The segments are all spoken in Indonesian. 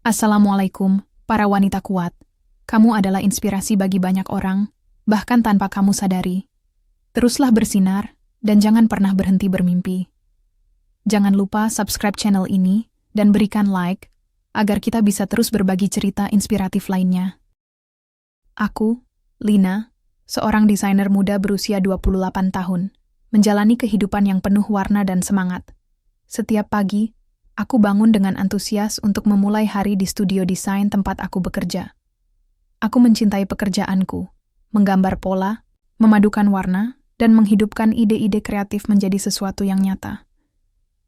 Assalamualaikum, para wanita kuat. Kamu adalah inspirasi bagi banyak orang, bahkan tanpa kamu sadari. Teruslah bersinar, dan jangan pernah berhenti bermimpi. Jangan lupa subscribe channel ini, dan berikan like, agar kita bisa terus berbagi cerita inspiratif lainnya. Aku, Lina, seorang desainer muda berusia 28 tahun, menjalani kehidupan yang penuh warna dan semangat. Setiap pagi, aku bangun dengan antusias untuk memulai hari di studio desain tempat aku bekerja. Aku mencintai pekerjaanku, menggambar pola, memadukan warna, dan menghidupkan ide-ide kreatif menjadi sesuatu yang nyata.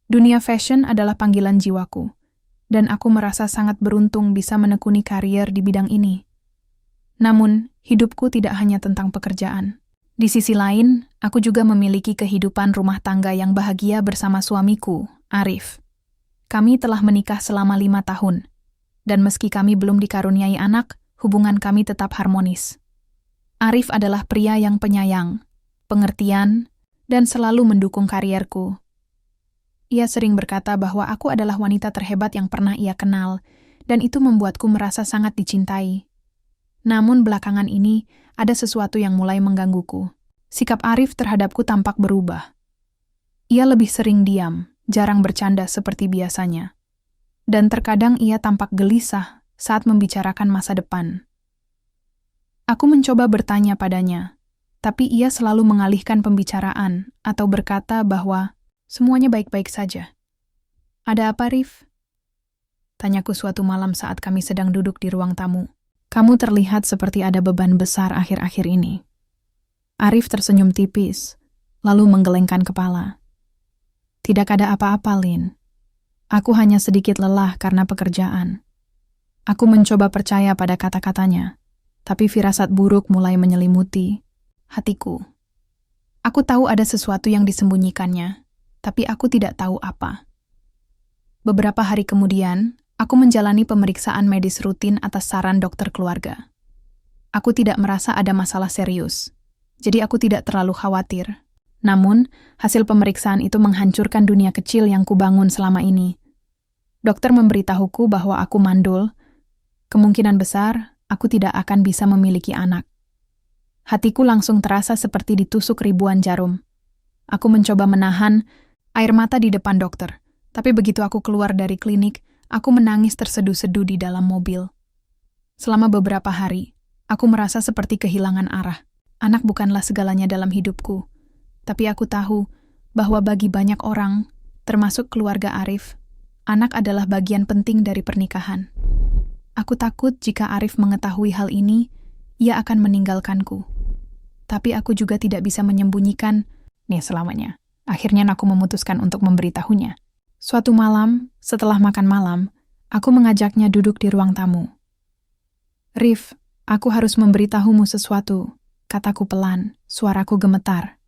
Dunia fashion adalah panggilan jiwaku, dan aku merasa sangat beruntung bisa menekuni karier di bidang ini. Namun, hidupku tidak hanya tentang pekerjaan. Di sisi lain, aku juga memiliki kehidupan rumah tangga yang bahagia bersama suamiku, Arif. Kami telah menikah selama 5 tahun, dan meski kami belum dikaruniai anak, hubungan kami tetap harmonis. Arif adalah pria yang penyayang, pengertian, dan selalu mendukung karierku. Ia sering berkata bahwa aku adalah wanita terhebat yang pernah ia kenal, dan itu membuatku merasa sangat dicintai. Namun belakangan ini, ada sesuatu yang mulai menggangguku. Sikap Arif terhadapku tampak berubah. Ia lebih sering diam, jarang bercanda seperti biasanya. Dan terkadang ia tampak gelisah saat membicarakan masa depan. Aku mencoba bertanya padanya, tapi ia selalu mengalihkan pembicaraan atau berkata bahwa semuanya baik-baik saja. "Ada apa, Rif?" Tanyaku suatu malam saat kami sedang duduk di ruang tamu. "Kamu terlihat seperti ada beban besar akhir-akhir ini." Arif tersenyum tipis, lalu menggelengkan kepala. "Tidak ada apa-apa, Lin. Aku hanya sedikit lelah karena pekerjaan." Aku mencoba percaya pada kata-katanya, tapi firasat buruk mulai menyelimuti hatiku. Aku tahu ada sesuatu yang disembunyikannya, tapi aku tidak tahu apa. Beberapa hari kemudian, aku menjalani pemeriksaan medis rutin atas saran dokter keluarga. Aku tidak merasa ada masalah serius, jadi aku tidak terlalu khawatir. Namun, hasil pemeriksaan itu menghancurkan dunia kecil yang kubangun selama ini. Dokter memberitahuku bahwa aku mandul. Kemungkinan besar, aku tidak akan bisa memiliki anak. Hatiku langsung terasa seperti ditusuk ribuan jarum. Aku mencoba menahan air mata di depan dokter, tapi begitu aku keluar dari klinik, aku menangis terseduh-seduh di dalam mobil. Selama beberapa hari, aku merasa seperti kehilangan arah. Anak bukanlah segalanya dalam hidupku. Tapi aku tahu bahwa bagi banyak orang, termasuk keluarga Arif, anak adalah bagian penting dari pernikahan. Aku takut jika Arif mengetahui hal ini, ia akan meninggalkanku. Tapi aku juga tidak bisa menyembunyikan selamanya. Akhirnya aku memutuskan untuk memberitahunya. Suatu malam, setelah makan malam, aku mengajaknya duduk di ruang tamu. "Rif, aku harus memberitahumu sesuatu," kataku pelan, suaraku gemetar.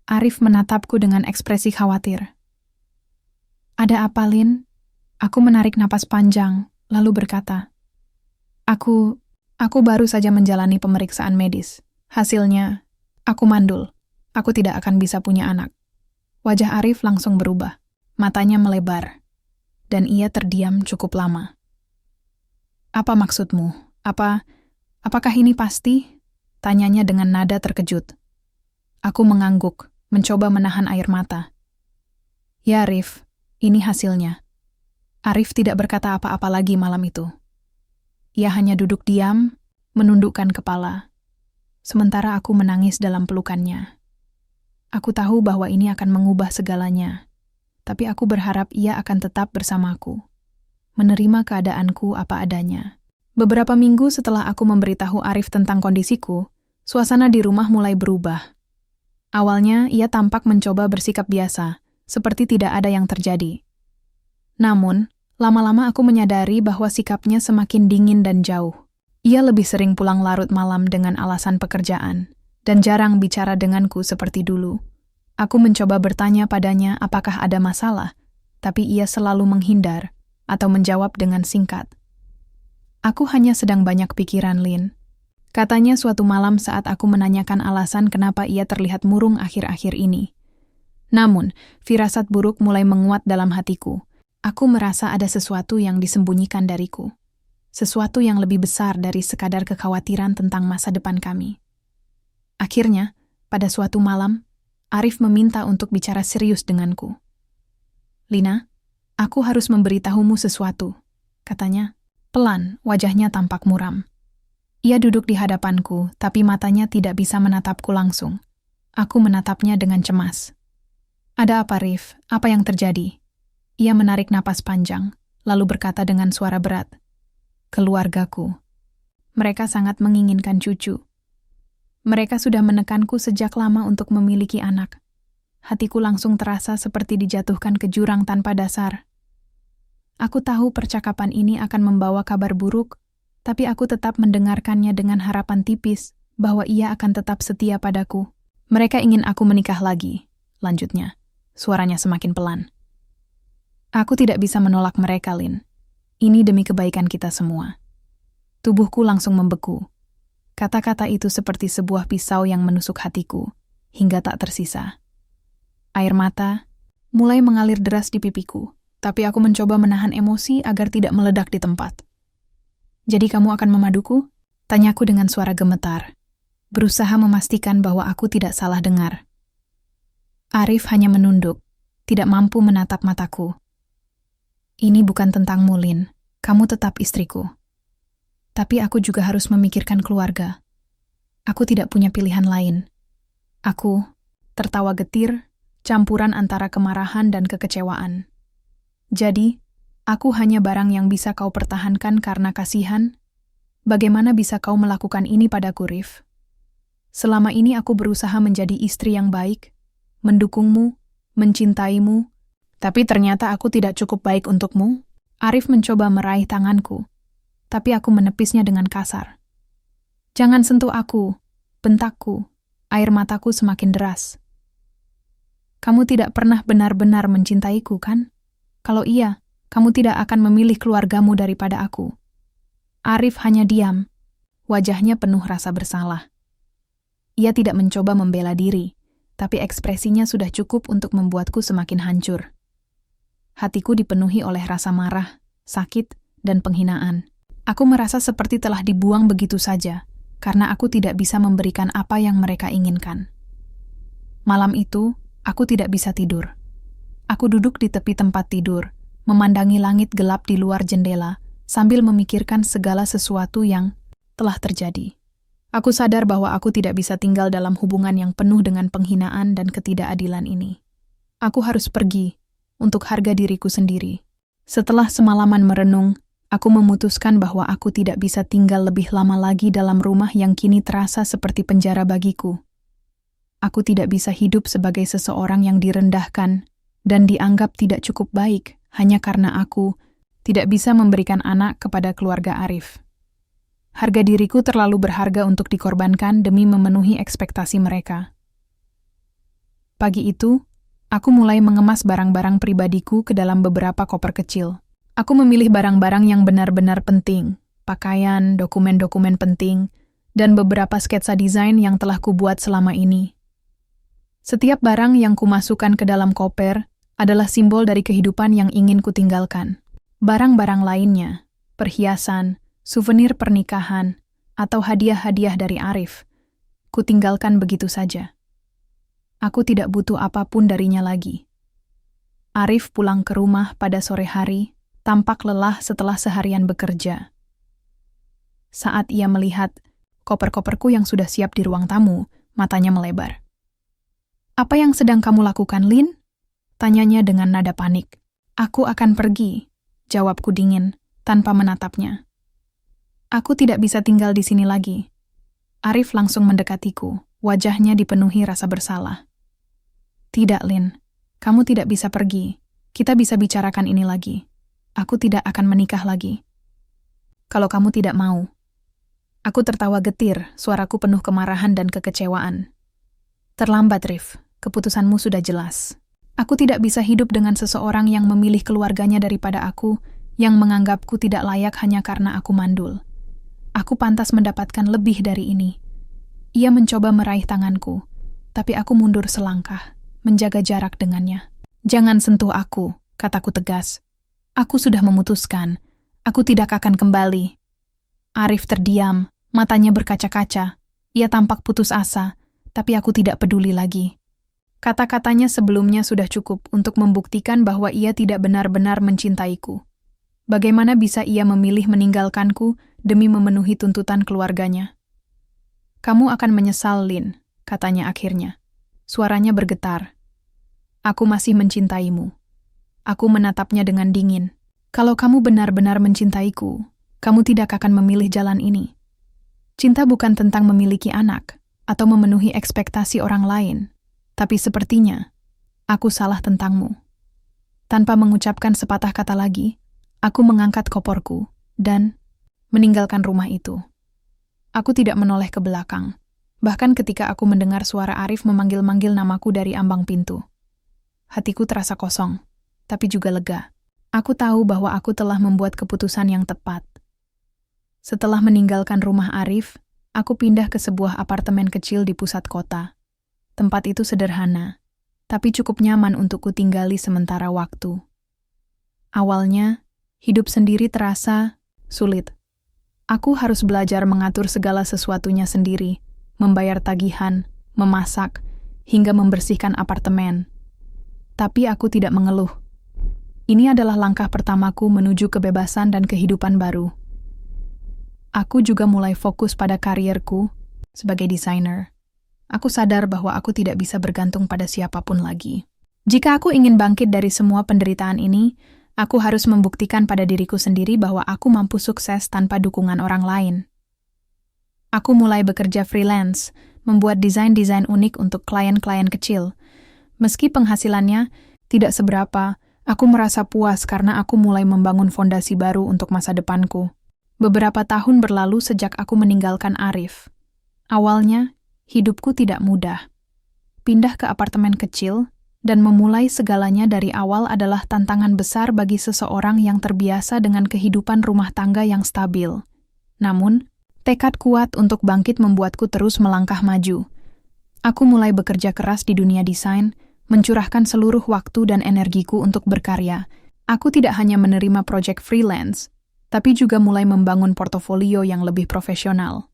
Arif menatapku dengan ekspresi khawatir. "Ada apa, Lin?" Aku menarik napas panjang, lalu berkata, Aku baru saja menjalani pemeriksaan medis. Hasilnya, aku mandul. Aku tidak akan bisa punya anak." Wajah Arif langsung berubah. Matanya melebar. Dan ia terdiam cukup lama. "Apa maksudmu? Apakah ini pasti?" Tanyanya dengan nada terkejut. Aku mengangguk, mencoba menahan air mata. "Ya, Arif, ini hasilnya." Arif tidak berkata apa-apa lagi malam itu. Ia hanya duduk diam, menundukkan kepala. Sementara aku menangis dalam pelukannya. Aku tahu bahwa ini akan mengubah segalanya, tapi aku berharap ia akan tetap bersamaku, menerima keadaanku apa adanya. Beberapa minggu setelah aku memberitahu Arif tentang kondisiku, suasana di rumah mulai berubah. Awalnya, ia tampak mencoba bersikap biasa, seperti tidak ada yang terjadi. Namun, lama-lama aku menyadari bahwa sikapnya semakin dingin dan jauh. Ia lebih sering pulang larut malam dengan alasan pekerjaan, dan jarang bicara denganku seperti dulu. Aku mencoba bertanya padanya apakah ada masalah, tapi ia selalu menghindar atau menjawab dengan singkat. "Aku hanya sedang banyak pikiran, Lin." Katanya suatu malam saat aku menanyakan alasan kenapa ia terlihat murung akhir-akhir ini. Namun, firasat buruk mulai menguat dalam hatiku. Aku merasa ada sesuatu yang disembunyikan dariku. Sesuatu yang lebih besar dari sekadar kekhawatiran tentang masa depan kami. Akhirnya, pada suatu malam, Arif meminta untuk bicara serius denganku. "Lina, aku harus memberitahumu sesuatu," katanya. Pelan, wajahnya tampak muram. Ia duduk di hadapanku, tapi matanya tidak bisa menatapku langsung. Aku menatapnya dengan cemas. "Ada apa, Rif? Apa yang terjadi?" Ia menarik napas panjang, lalu berkata dengan suara berat, "Keluargaku. Mereka sangat menginginkan cucu. Mereka sudah menekanku sejak lama untuk memiliki anak. Hatiku langsung terasa seperti dijatuhkan ke jurang tanpa dasar. Aku tahu percakapan ini akan membawa kabar buruk, tapi aku tetap mendengarkannya dengan harapan tipis bahwa ia akan tetap setia padaku. Mereka ingin aku menikah lagi," lanjutnya. Suaranya semakin pelan. "Aku tidak bisa menolak mereka, Lin. Ini demi kebaikan kita semua." Tubuhku langsung membeku. Kata-kata itu seperti sebuah pisau yang menusuk hatiku, hingga tak tersisa. Air mata mulai mengalir deras di pipiku, tapi aku mencoba menahan emosi agar tidak meledak di tempat. "Jadi kamu akan memaduku?" tanyaku dengan suara gemetar, berusaha memastikan bahwa aku tidak salah dengar. Arif hanya menunduk, tidak mampu menatap mataku. "Ini bukan tentangmu, Lin. Kamu tetap istriku. Tapi aku juga harus memikirkan keluarga. Aku tidak punya pilihan lain." Aku tertawa getir, campuran antara kemarahan dan kekecewaan. "Jadi, aku hanya barang yang bisa kau pertahankan karena kasihan? Bagaimana bisa kau melakukan ini padaku, Rif? Selama ini aku berusaha menjadi istri yang baik, mendukungmu, mencintaimu, tapi ternyata aku tidak cukup baik untukmu." Arif mencoba meraih tanganku, tapi aku menepisnya dengan kasar. "Jangan sentuh aku," bentakku, air mataku semakin deras. "Kamu tidak pernah benar-benar mencintaiku, kan? Kalau iya, kamu tidak akan memilih keluargamu daripada aku." Arif hanya diam, wajahnya penuh rasa bersalah. Ia tidak mencoba membela diri, tapi ekspresinya sudah cukup untuk membuatku semakin hancur. Hatiku dipenuhi oleh rasa marah, sakit, dan penghinaan. Aku merasa seperti telah dibuang begitu saja, karena aku tidak bisa memberikan apa yang mereka inginkan. Malam itu, aku tidak bisa tidur. Aku duduk di tepi tempat tidur, memandangi langit gelap di luar jendela, sambil memikirkan segala sesuatu yang telah terjadi. Aku sadar bahwa aku tidak bisa tinggal dalam hubungan yang penuh dengan penghinaan dan ketidakadilan ini. Aku harus pergi, untuk harga diriku sendiri. Setelah semalaman merenung, aku memutuskan bahwa aku tidak bisa tinggal lebih lama lagi dalam rumah yang kini terasa seperti penjara bagiku. Aku tidak bisa hidup sebagai seseorang yang direndahkan dan dianggap tidak cukup baik hanya karena aku tidak bisa memberikan anak kepada keluarga Arif. Harga diriku terlalu berharga untuk dikorbankan demi memenuhi ekspektasi mereka. Pagi itu, aku mulai mengemas barang-barang pribadiku ke dalam beberapa koper kecil. Aku memilih barang-barang yang benar-benar penting, pakaian, dokumen-dokumen penting, dan beberapa sketsa desain yang telah kubuat selama ini. Setiap barang yang kumasukkan ke dalam koper adalah simbol dari kehidupan yang ingin kutinggalkan. Barang-barang lainnya, perhiasan, souvenir pernikahan, atau hadiah-hadiah dari Arif, kutinggalkan begitu saja. Aku tidak butuh apapun darinya lagi. Arif pulang ke rumah pada sore hari, tampak lelah setelah seharian bekerja. Saat ia melihat koper-koperku yang sudah siap di ruang tamu, matanya melebar. "Apa yang sedang kamu lakukan, Lin?" tanyanya dengan nada panik. "Aku akan pergi," jawabku dingin, tanpa menatapnya. "Aku tidak bisa tinggal di sini lagi." Arif langsung mendekatiku, wajahnya dipenuhi rasa bersalah. "Tidak, Lin. Kamu tidak bisa pergi. Kita bisa bicarakan ini lagi. Aku tidak akan menikah lagi. Kalau kamu tidak mau." Aku tertawa getir, suaraku penuh kemarahan dan kekecewaan. "Terlambat, Rif. Keputusanmu sudah jelas. Aku tidak bisa hidup dengan seseorang yang memilih keluarganya daripada aku, yang menganggapku tidak layak hanya karena aku mandul. Aku pantas mendapatkan lebih dari ini." Ia mencoba meraih tanganku, tapi aku mundur selangkah, menjaga jarak dengannya. "Jangan sentuh aku," kataku tegas. Aku sudah memutuskan. Aku tidak akan kembali. Arif terdiam, matanya berkaca-kaca. Ia tampak putus asa, tapi aku tidak peduli lagi. Kata-katanya sebelumnya sudah cukup untuk membuktikan bahwa ia tidak benar-benar mencintaiku. Bagaimana bisa ia memilih meninggalkanku demi memenuhi tuntutan keluarganya? Kamu akan menyesal, Lin, katanya akhirnya. Suaranya bergetar. Aku masih mencintaimu. Aku menatapnya dengan dingin. Kalau kamu benar-benar mencintaiku, kamu tidak akan memilih jalan ini. Cinta bukan tentang memiliki anak atau memenuhi ekspektasi orang lain, tapi sepertinya aku salah tentangmu. Tanpa mengucapkan sepatah kata lagi, aku mengangkat koporku dan meninggalkan rumah itu. Aku tidak menoleh ke belakang, bahkan ketika aku mendengar suara Arif memanggil-manggil namaku dari ambang pintu. Hatiku terasa kosong, tapi juga lega. Aku tahu bahwa aku telah membuat keputusan yang tepat. Setelah meninggalkan rumah Arif, aku pindah ke sebuah apartemen kecil di pusat kota. Tempat itu sederhana, tapi cukup nyaman untuk kutinggali sementara waktu. Awalnya, hidup sendiri terasa sulit. Aku harus belajar mengatur segala sesuatunya sendiri, membayar tagihan, memasak, hingga membersihkan apartemen. Tapi aku tidak mengeluh. Ini adalah langkah pertamaku menuju kebebasan dan kehidupan baru. Aku juga mulai fokus pada karierku sebagai desainer. Aku sadar bahwa aku tidak bisa bergantung pada siapapun lagi. Jika aku ingin bangkit dari semua penderitaan ini, aku harus membuktikan pada diriku sendiri bahwa aku mampu sukses tanpa dukungan orang lain. Aku mulai bekerja freelance, membuat desain-desain unik untuk klien-klien kecil. Meski penghasilannya tidak seberapa, aku merasa puas karena aku mulai membangun fondasi baru untuk masa depanku. Beberapa tahun berlalu sejak aku meninggalkan Arif. Awalnya, hidupku tidak mudah. Pindah ke apartemen kecil, dan memulai segalanya dari awal adalah tantangan besar bagi seseorang yang terbiasa dengan kehidupan rumah tangga yang stabil. Namun, tekad kuat untuk bangkit membuatku terus melangkah maju. Aku mulai bekerja keras di dunia desain, mencurahkan seluruh waktu dan energiku untuk berkarya. Aku tidak hanya menerima proyek freelance, tapi juga mulai membangun portofolio yang lebih profesional.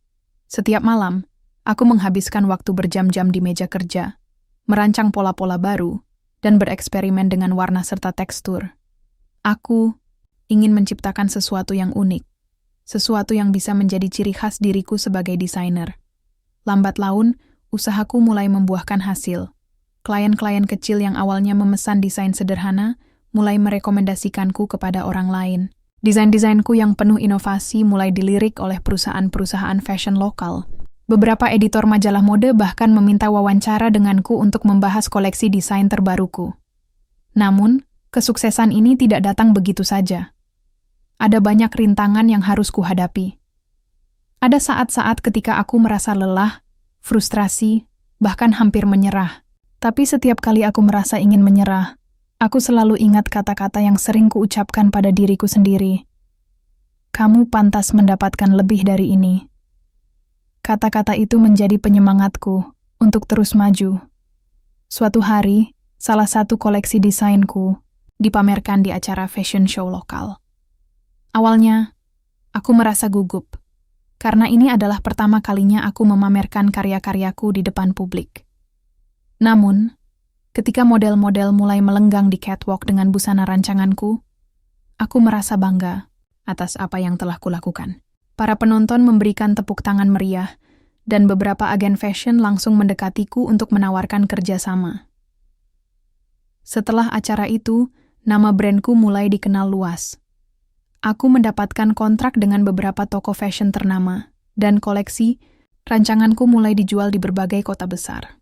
Setiap malam, aku menghabiskan waktu berjam-jam di meja kerja, merancang pola-pola baru, dan bereksperimen dengan warna serta tekstur. Aku ingin menciptakan sesuatu yang unik, sesuatu yang bisa menjadi ciri khas diriku sebagai desainer. Lambat laun, usahaku mulai membuahkan hasil. Klien-klien kecil yang awalnya memesan desain sederhana, mulai merekomendasikanku kepada orang lain. Desain-desainku yang penuh inovasi mulai dilirik oleh perusahaan-perusahaan fashion lokal. Beberapa editor majalah mode bahkan meminta wawancara denganku untuk membahas koleksi desain terbaruku. Namun, kesuksesan ini tidak datang begitu saja. Ada banyak rintangan yang harus kuhadapi. Ada saat-saat ketika aku merasa lelah, frustrasi, bahkan hampir menyerah. Tapi setiap kali aku merasa ingin menyerah, aku selalu ingat kata-kata yang sering kuucapkan pada diriku sendiri. Kamu pantas mendapatkan lebih dari ini. Kata-kata itu menjadi penyemangatku untuk terus maju. Suatu hari, salah satu koleksi desainku dipamerkan di acara fashion show lokal. Awalnya, aku merasa gugup, karena ini adalah pertama kalinya aku memamerkan karya-karyaku di depan publik. Namun, ketika model-model mulai melenggang di catwalk dengan busana rancanganku, aku merasa bangga atas apa yang telah kulakukan. Para penonton memberikan tepuk tangan meriah, dan beberapa agen fashion langsung mendekatiku untuk menawarkan kerjasama. Setelah acara itu, nama brandku mulai dikenal luas. Aku mendapatkan kontrak dengan beberapa toko fashion ternama, dan koleksi rancanganku mulai dijual di berbagai kota besar.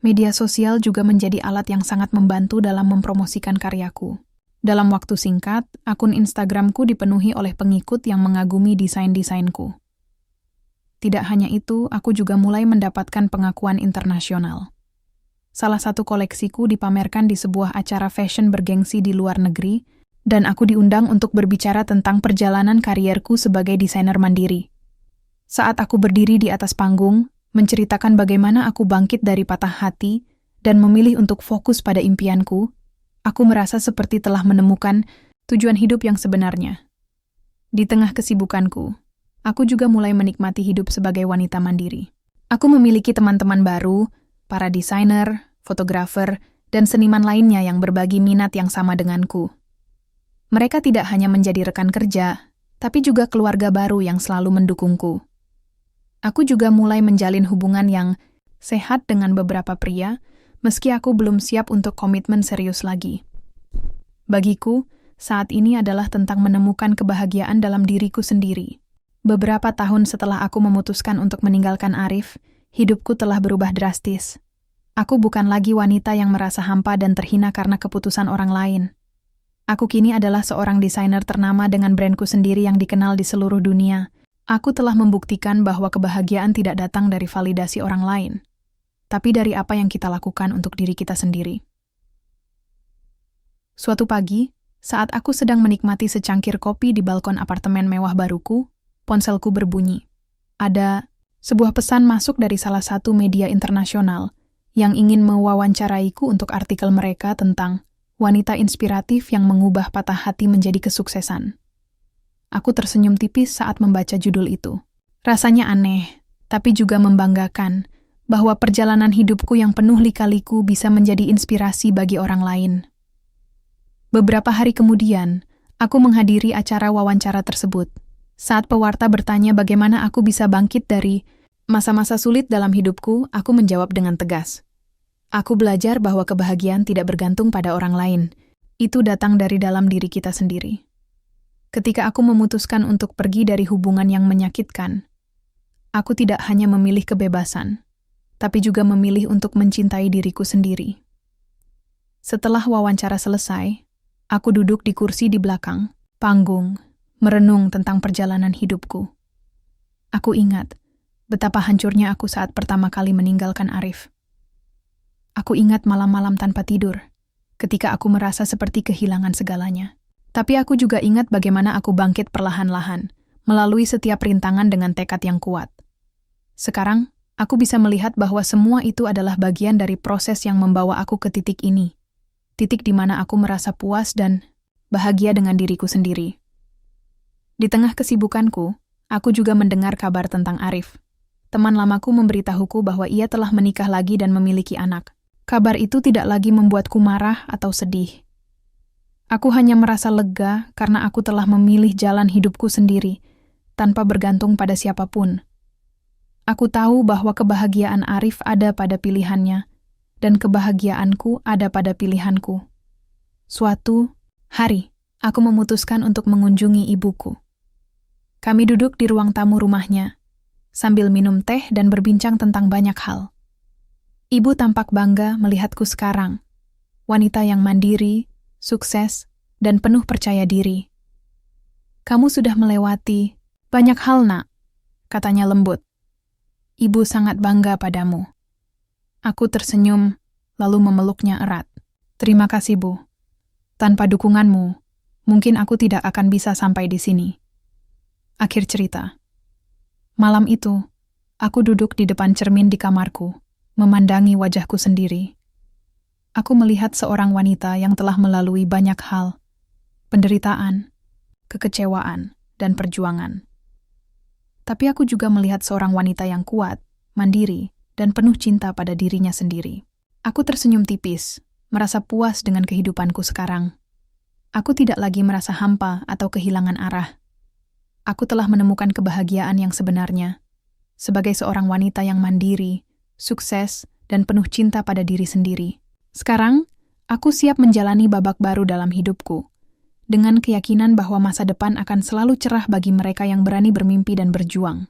Media sosial juga menjadi alat yang sangat membantu dalam mempromosikan karyaku. Dalam waktu singkat, akun Instagramku dipenuhi oleh pengikut yang mengagumi desain-desainku. Tidak hanya itu, aku juga mulai mendapatkan pengakuan internasional. Salah satu koleksiku dipamerkan di sebuah acara fashion bergengsi di luar negeri, dan aku diundang untuk berbicara tentang perjalanan karierku sebagai desainer mandiri. Saat aku berdiri di atas panggung, menceritakan bagaimana aku bangkit dari patah hati dan memilih untuk fokus pada impianku, aku merasa seperti telah menemukan tujuan hidup yang sebenarnya. Di tengah kesibukanku, aku juga mulai menikmati hidup sebagai wanita mandiri. Aku memiliki teman-teman baru, para desainer, fotografer, dan seniman lainnya yang berbagi minat yang sama denganku. Mereka tidak hanya menjadi rekan kerja, tapi juga keluarga baru yang selalu mendukungku. Aku juga mulai menjalin hubungan yang sehat dengan beberapa pria, meski aku belum siap untuk komitmen serius lagi. Bagiku, saat ini adalah tentang menemukan kebahagiaan dalam diriku sendiri. Beberapa tahun setelah aku memutuskan untuk meninggalkan Arif, hidupku telah berubah drastis. Aku bukan lagi wanita yang merasa hampa dan terhina karena keputusan orang lain. Aku kini adalah seorang desainer ternama dengan brandku sendiri yang dikenal di seluruh dunia. Aku telah membuktikan bahwa kebahagiaan tidak datang dari validasi orang lain, tapi dari apa yang kita lakukan untuk diri kita sendiri. Suatu pagi, saat aku sedang menikmati secangkir kopi di balkon apartemen mewah baruku, ponselku berbunyi. Ada sebuah pesan masuk dari salah satu media internasional yang ingin mewawancaraiku untuk artikel mereka tentang wanita inspiratif yang mengubah patah hati menjadi kesuksesan. Aku tersenyum tipis saat membaca judul itu. Rasanya aneh, tapi juga membanggakan bahwa perjalanan hidupku yang penuh lika-liku bisa menjadi inspirasi bagi orang lain. Beberapa hari kemudian, aku menghadiri acara wawancara tersebut. Saat pewarta bertanya bagaimana aku bisa bangkit dari masa-masa sulit dalam hidupku, aku menjawab dengan tegas. Aku belajar bahwa kebahagiaan tidak bergantung pada orang lain. Itu datang dari dalam diri kita sendiri. Ketika aku memutuskan untuk pergi dari hubungan yang menyakitkan, aku tidak hanya memilih kebebasan, tapi juga memilih untuk mencintai diriku sendiri. Setelah wawancara selesai, aku duduk di kursi di belakang panggung, merenung tentang perjalanan hidupku. Aku ingat betapa hancurnya aku saat pertama kali meninggalkan Arif. Aku ingat malam-malam tanpa tidur, ketika aku merasa seperti kehilangan segalanya. Tapi aku juga ingat bagaimana aku bangkit perlahan-lahan, melalui setiap rintangan dengan tekad yang kuat. Sekarang, aku bisa melihat bahwa semua itu adalah bagian dari proses yang membawa aku ke titik ini. Titik di mana aku merasa puas dan bahagia dengan diriku sendiri. Di tengah kesibukanku, aku juga mendengar kabar tentang Arif. Teman lamaku memberitahuku bahwa ia telah menikah lagi dan memiliki anak. Kabar itu tidak lagi membuatku marah atau sedih. Aku hanya merasa lega karena aku telah memilih jalan hidupku sendiri, tanpa bergantung pada siapapun. Aku tahu bahwa kebahagiaan Arif ada pada pilihannya, dan kebahagiaanku ada pada pilihanku. Suatu hari, aku memutuskan untuk mengunjungi ibuku. Kami duduk di ruang tamu rumahnya, sambil minum teh dan berbincang tentang banyak hal. Ibu tampak bangga melihatku sekarang, wanita yang mandiri, sukses, dan penuh percaya diri. "Kamu sudah melewati banyak hal, Nak," katanya lembut. "Ibu sangat bangga padamu." Aku tersenyum, lalu memeluknya erat. "Terima kasih, Bu. Tanpa dukunganmu, mungkin aku tidak akan bisa sampai di sini." Akhir cerita. Malam itu, aku duduk di depan cermin di kamarku, memandangi wajahku sendiri. Aku melihat seorang wanita yang telah melalui banyak hal, penderitaan, kekecewaan, dan perjuangan. Tapi aku juga melihat seorang wanita yang kuat, mandiri, dan penuh cinta pada dirinya sendiri. Aku tersenyum tipis, merasa puas dengan kehidupanku sekarang. Aku tidak lagi merasa hampa atau kehilangan arah. Aku telah menemukan kebahagiaan yang sebenarnya, sebagai seorang wanita yang mandiri, sukses, dan penuh cinta pada diri sendiri. Sekarang, aku siap menjalani babak baru dalam hidupku, dengan keyakinan bahwa masa depan akan selalu cerah bagi mereka yang berani bermimpi dan berjuang.